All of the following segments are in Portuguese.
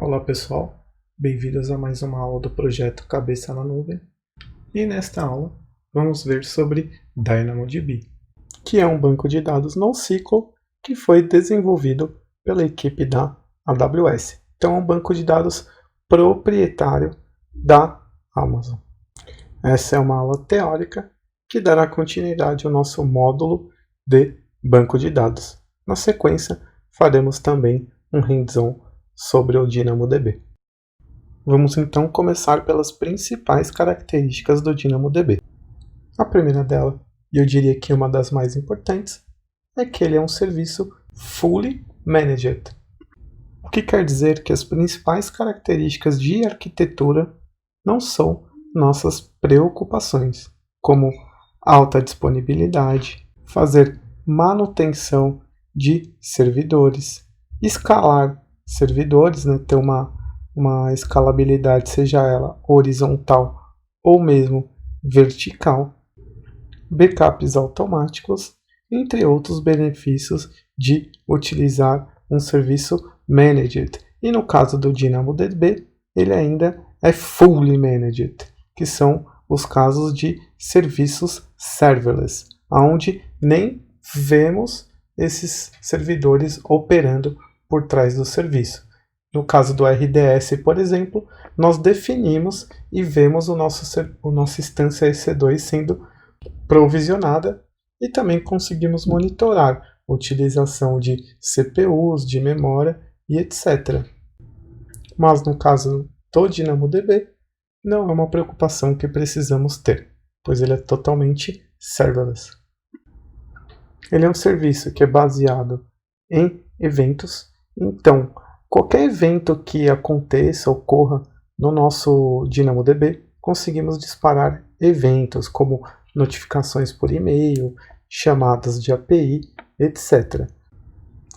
Olá pessoal, bem-vindos a mais uma aula do projeto Cabeça na Nuvem. E nesta aula vamos ver sobre DynamoDB, que é um banco de dados NoSQL que foi desenvolvido pela equipe da AWS. Então é um banco de dados proprietário da Amazon. Essa é uma aula teórica que dará continuidade ao nosso módulo de banco de dados. Na sequência, faremos também um hands-on sobre o DynamoDB. Vamos então começar pelas principais características do DynamoDB. A primeira dela, e eu diria que uma das mais importantes, é que ele é um serviço fully managed. O que quer dizer que as principais características de arquitetura não são nossas preocupações, como alta disponibilidade, fazer manutenção de servidores, escalar servidores, ter uma escalabilidade, seja ela horizontal ou mesmo vertical, backups automáticos, entre outros benefícios de utilizar um serviço managed. E no caso do DynamoDB, ele ainda é fully managed, que são os casos de serviços serverless, onde nem vemos esses servidores operando por trás do serviço. No caso do RDS, por exemplo, nós definimos e vemos a nossa instância EC2 sendo provisionada e também conseguimos monitorar a utilização de CPUs, de memória e etc. Mas no caso do DynamoDB, não é uma preocupação que precisamos ter, pois ele é totalmente serverless. Ele é um serviço que é baseado em eventos. Então, qualquer evento que aconteça, ocorra no nosso DynamoDB, conseguimos disparar eventos como notificações por e-mail, chamadas de API, etc.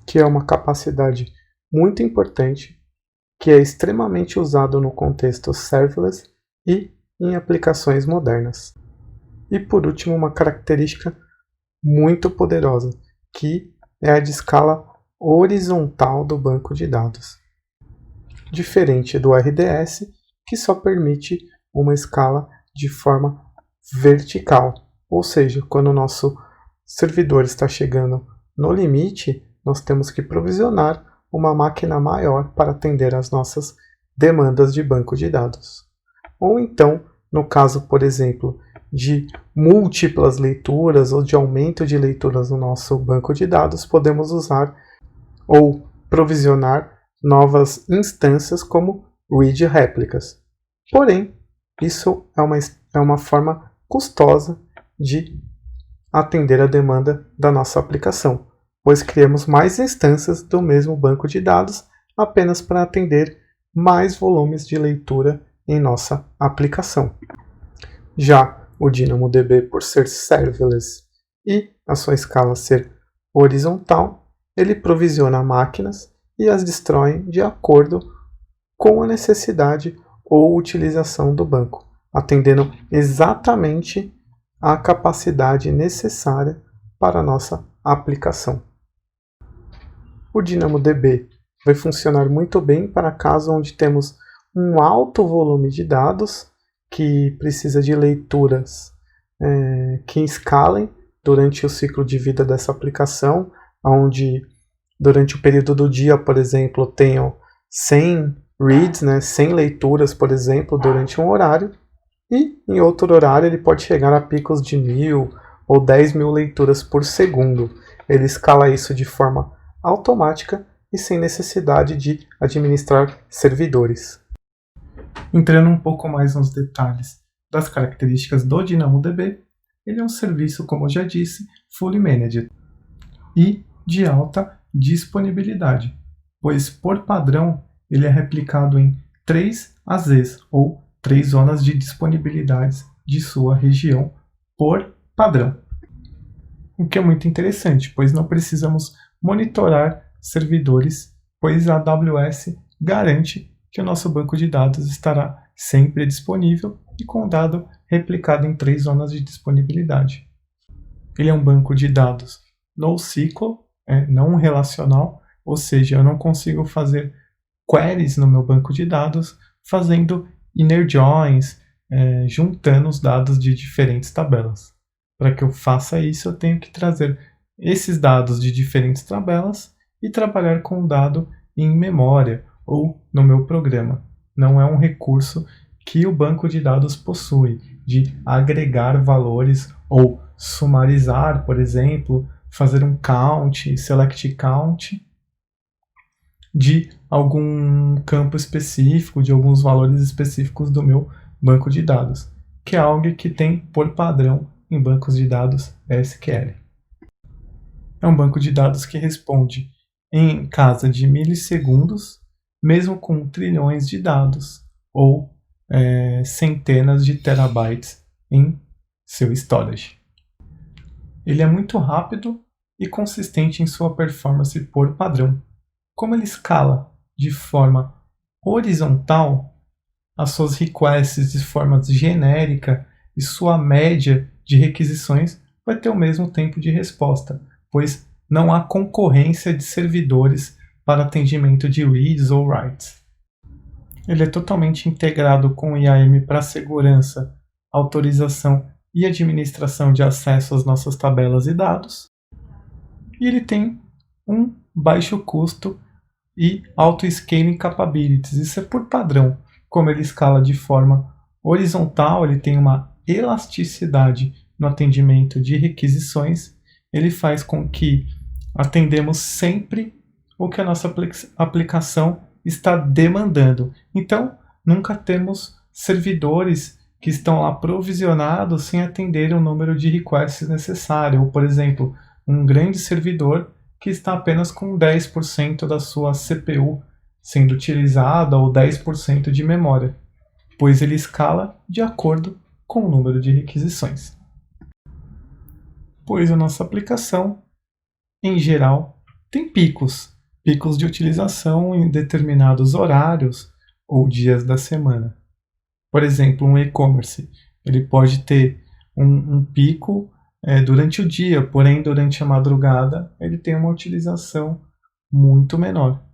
Que é uma capacidade muito importante, que é extremamente usado no contexto serverless e em aplicações modernas. E por último, uma característica muito poderosa, que é a de escala horizontal do banco de dados, diferente do RDS, que só permite uma escala de forma vertical, ou seja, quando o nosso servidor está chegando no limite, nós temos que provisionar uma máquina maior para atender às nossas demandas de banco de dados. Ou então, no caso, por exemplo, de múltiplas leituras ou de aumento de leituras no nosso banco de dados, podemos usar ou provisionar novas instâncias como read réplicas. Porém, isso é uma forma custosa de atender a demanda da nossa aplicação, pois criamos mais instâncias do mesmo banco de dados apenas para atender mais volumes de leitura em nossa aplicação. Já o DynamoDB, por ser serverless e a sua escala ser horizontal, ele provisiona máquinas e as destrói de acordo com a necessidade ou utilização do banco, atendendo exatamente a capacidade necessária para a nossa aplicação. O DynamoDB vai funcionar muito bem para casos onde temos um alto volume de dados que precisa de leituras que escalem durante o ciclo de vida dessa aplicação, onde durante o período do dia, por exemplo, tenham 100 reads, 100 leituras, por exemplo, durante um horário, e em outro horário ele pode chegar a picos de 1000 ou 10.000 leituras por segundo. Ele escala isso de forma automática e sem necessidade de administrar servidores. Entrando um pouco mais nos detalhes das características do DynamoDB, ele é um serviço, como eu já disse, fully managed e de alta disponibilidade, pois por padrão ele é replicado em 3 AZs, ou 3 zonas de disponibilidade de sua região por padrão. O que é muito interessante, pois não precisamos monitorar servidores, pois a AWS garante que o nosso banco de dados estará sempre disponível e com dado replicado em 3 zonas de disponibilidade. Ele é um banco de dados NoSQL, não relacional, ou seja, eu não consigo fazer queries no meu banco de dados, fazendo inner joins, juntando os dados de diferentes tabelas. Para que eu faça isso, eu tenho que trazer esses dados de diferentes tabelas e trabalhar com o dado em memória ou no meu programa. Não é um recurso que o banco de dados possui, de agregar valores ou sumarizar, por exemplo, fazer um count, select count de algum campo específico, de alguns valores específicos do meu banco de dados, que é algo que tem por padrão em bancos de dados SQL. É um banco de dados que responde em casa de milissegundos, mesmo com trilhões de dados ou centenas de terabytes em seu storage. Ele é muito rápido e consistente em sua performance por padrão. Como ele escala de forma horizontal, as suas requests de forma genérica e sua média de requisições vai ter o mesmo tempo de resposta, pois não há concorrência de servidores para atendimento de reads ou writes. Ele é totalmente integrado com o IAM para segurança, autorização e administração de acesso às nossas tabelas e dados. E ele tem um baixo custo e auto-scaling capabilities. Isso é por padrão. Como ele escala de forma horizontal, ele tem uma elasticidade no atendimento de requisições. Ele faz com que atendemos sempre o que a nossa aplicação está demandando. Então, nunca temos servidores que estão lá provisionados sem atender o número de requests necessário. Ou, por exemplo, um grande servidor que está apenas com 10% da sua CPU sendo utilizada ou 10% de memória, pois ele escala de acordo com o número de requisições. Pois a nossa aplicação, em geral, tem picos de utilização em determinados horários ou dias da semana. Por exemplo, um e-commerce, ele pode ter um pico durante o dia, porém durante a madrugada ele tem uma utilização muito menor.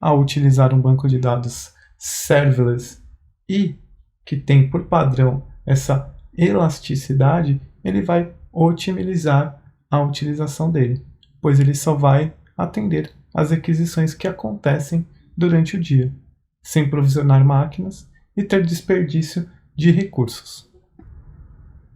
Ao utilizar um banco de dados serverless e que tem por padrão essa elasticidade, ele vai otimizar a utilização dele, pois ele só vai atender às requisições que acontecem durante o dia, sem provisionar máquinas e ter desperdício de recursos.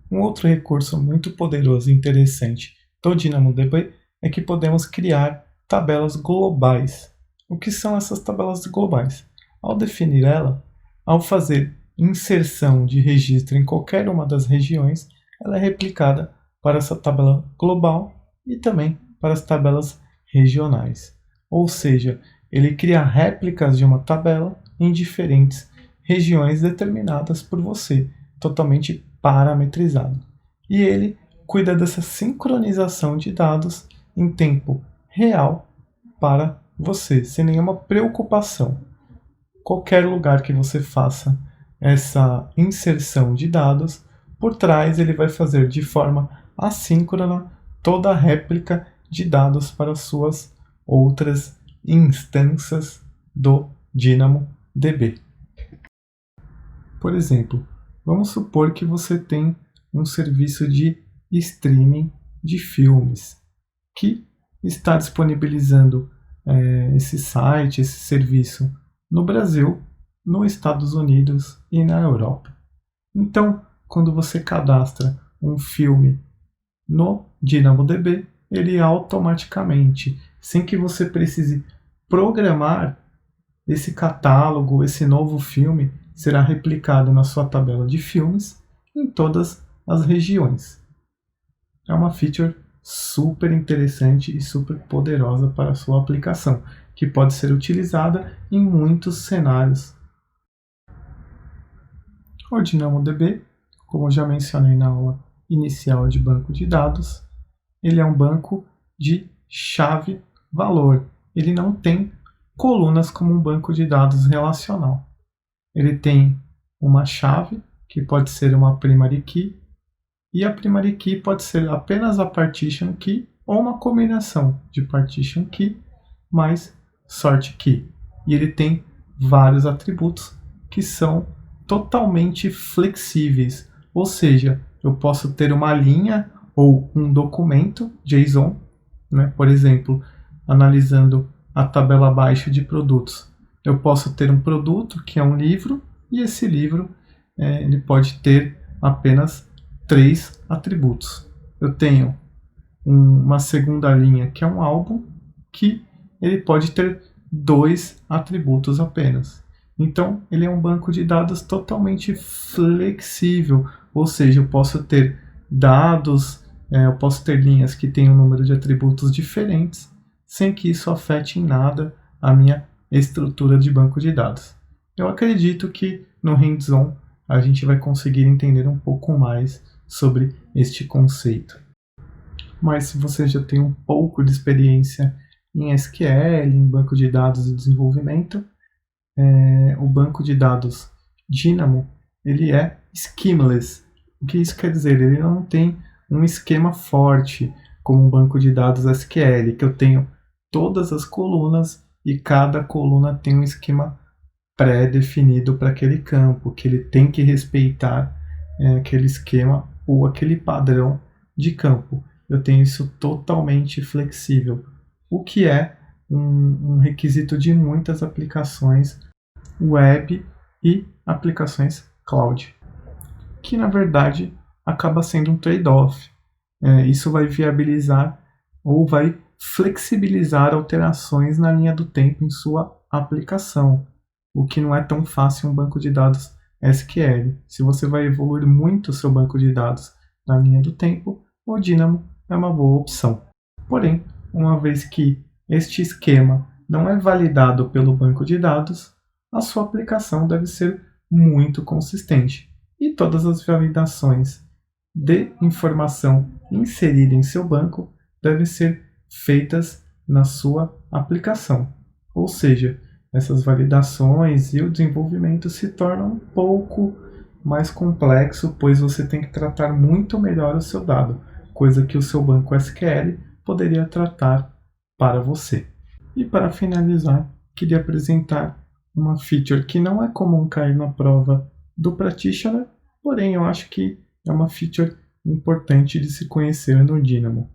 Um outro recurso muito poderoso e interessante do DynamoDB é que podemos criar tabelas globais. O que são essas tabelas globais? Ao definir ela, ao fazer inserção de registro em qualquer uma das regiões, ela é replicada para essa tabela global e também para as tabelas regionais. Ou seja, ele cria réplicas de uma tabela em diferentes regiões determinadas por você, totalmente parametrizado. E ele cuida dessa sincronização de dados em tempo real para você, sem nenhuma preocupação. Qualquer lugar que você faça essa inserção de dados, por trás ele vai fazer de forma assíncrona toda a réplica de dados para suas outras instâncias do DynamoDB. Por exemplo, vamos supor que você tem um serviço de streaming de filmes que está disponibilizando esse site, esse serviço no Brasil, nos Estados Unidos e na Europa. Então, quando você cadastra um filme no DynamoDB, ele automaticamente, sem que você precise programar, esse catálogo, esse novo filme, será replicado na sua tabela de filmes em todas as regiões. É uma feature super interessante e super poderosa para a sua aplicação, que pode ser utilizada em muitos cenários. O DynamoDB, como já mencionei na aula inicial de banco de dados, ele é um banco de chave-valor. Ele não tem colunas como um banco de dados relacional. Ele tem uma chave, que pode ser uma primary key, e a primary key pode ser apenas a partition key ou uma combinação de partition key mais sort key. e ele tem vários atributos que são totalmente flexíveis, ou seja, eu posso ter uma linha ou um documento JSON, né? Por exemplo, analisando a tabela abaixo de produtos, eu posso ter um produto que é um livro, e esse livro ele pode ter apenas 3 atributos. Eu tenho uma segunda linha que é um álbum, que ele pode ter 2 atributos apenas. Então, ele é um banco de dados totalmente flexível, ou seja, eu posso ter dados, eu posso ter linhas que têm um número de atributos diferentes, sem que isso afete em nada a minha estrutura de banco de dados. Eu acredito que no hands-on a gente vai conseguir entender um pouco mais sobre este conceito. Mas se você já tem um pouco de experiência em SQL, em banco de dados e desenvolvimento, o banco de dados Dynamo ele é schemaless. O que isso quer dizer? Ele não tem um esquema forte como um banco de dados SQL, que eu tenho todas as colunas e cada coluna tem um esquema pré-definido para aquele campo, que ele tem que respeitar aquele esquema ou aquele padrão de campo. Eu tenho isso totalmente flexível, o que é um requisito de muitas aplicações web e aplicações cloud, que na verdade acaba sendo um trade-off. Isso vai viabilizar ou vai flexibilizar alterações na linha do tempo em sua aplicação, o que não é tão fácil em um banco de dados SQL. Se você vai evoluir muito o seu banco de dados na linha do tempo, o Dynamo é uma boa opção. Porém, uma vez que este esquema não é validado pelo banco de dados, a sua aplicação deve ser muito consistente e todas as validações de informação inserida em seu banco devem ser feitas na sua aplicação. Ou seja, essas validações e o desenvolvimento se tornam um pouco mais complexo, pois você tem que tratar muito melhor o seu dado, coisa que o seu banco SQL poderia tratar para você. E para finalizar, queria apresentar uma feature que não é comum cair na prova do Practitioner, porém eu acho que é uma feature importante de se conhecer no Dynamo,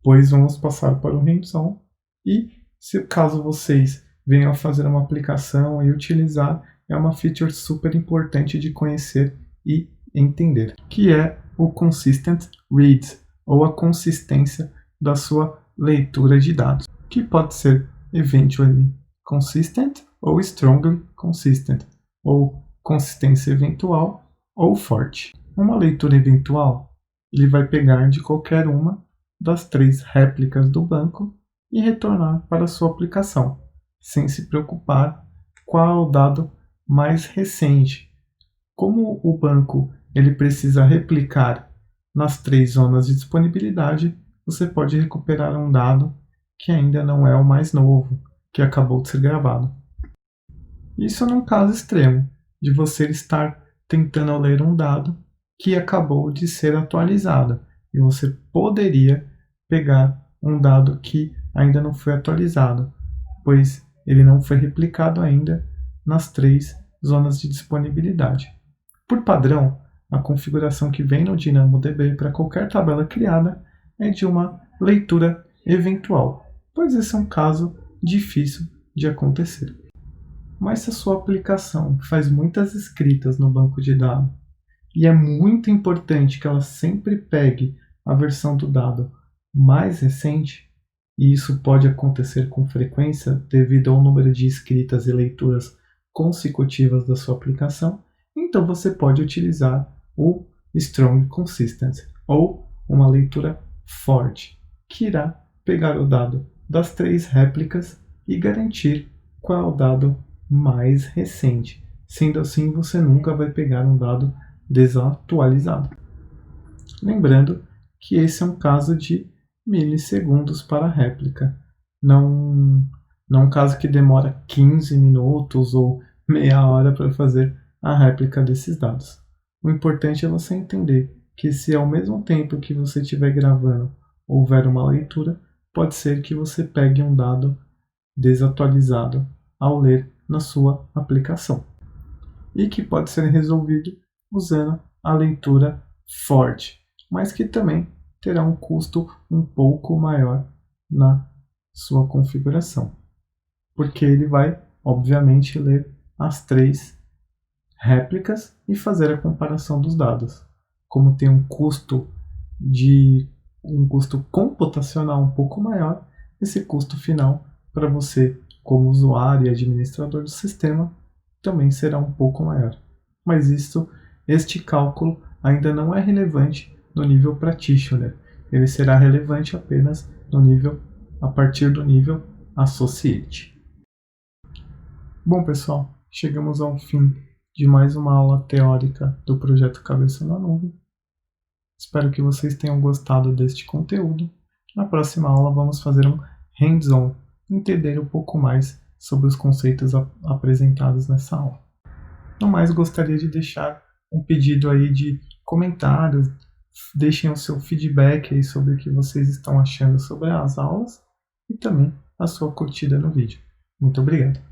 pois vamos passar para o hands-on e, se caso vocês venham a fazer uma aplicação e utilizar, é uma feature super importante de conhecer e entender, que é o Consistent Read, ou a consistência da sua leitura de dados, que pode ser eventually consistent ou strongly consistent, ou consistência eventual ou forte. Uma leitura eventual, ele vai pegar de qualquer uma das 3 réplicas do banco e retornar para a sua aplicação, sem se preocupar qual é o dado mais recente. Como o banco ele precisa replicar nas 3 zonas de disponibilidade, você pode recuperar um dado que ainda não é o mais novo, que acabou de ser gravado. Isso num caso extremo, de você estar tentando ler um dado que acabou de ser atualizado, e você poderia pegar um dado que ainda não foi atualizado, pois ele não foi replicado ainda nas 3 zonas de disponibilidade. Por padrão, a configuração que vem no DynamoDB para qualquer tabela criada é de uma leitura eventual, pois esse é um caso difícil de acontecer. Mas se a sua aplicação faz muitas escritas no banco de dados e é muito importante que ela sempre pegue a versão do dado mais recente, e isso pode acontecer com frequência devido ao número de escritas e leituras consecutivas da sua aplicação, então você pode utilizar o Strong Consistent, ou uma leitura forte, que irá pegar o dado das 3 réplicas e garantir qual é o dado mais recente. Sendo assim, você nunca vai pegar um dado desatualizado. Lembrando que esse é um caso de milissegundos para a réplica, não um caso que demora 15 minutos ou meia hora para fazer a réplica desses dados. O importante é você entender que se ao mesmo tempo que você estiver gravando houver uma leitura, pode ser que você pegue um dado desatualizado ao ler na sua aplicação e que pode ser resolvido usando a leitura forte, mas que também terá um custo um pouco maior na sua configuração, porque ele vai, obviamente, ler as 3 réplicas e fazer a comparação dos dados. Como tem um custo computacional um pouco maior, esse custo final para você, como usuário e administrador do sistema, também será um pouco maior. Mas este cálculo ainda não é relevante no nível Practitioner. Ele será relevante apenas a partir do nível Associate. Bom, pessoal, chegamos ao fim de mais uma aula teórica do projeto Cabeça na Nuvem. Espero que vocês tenham gostado deste conteúdo. Na próxima aula vamos fazer um hands-on, entender um pouco mais sobre os conceitos apresentados nessa aula. No mais, gostaria de deixar um pedido aí de comentários, deixem o seu feedback aí sobre o que vocês estão achando sobre as aulas e também a sua curtida no vídeo. Muito obrigado!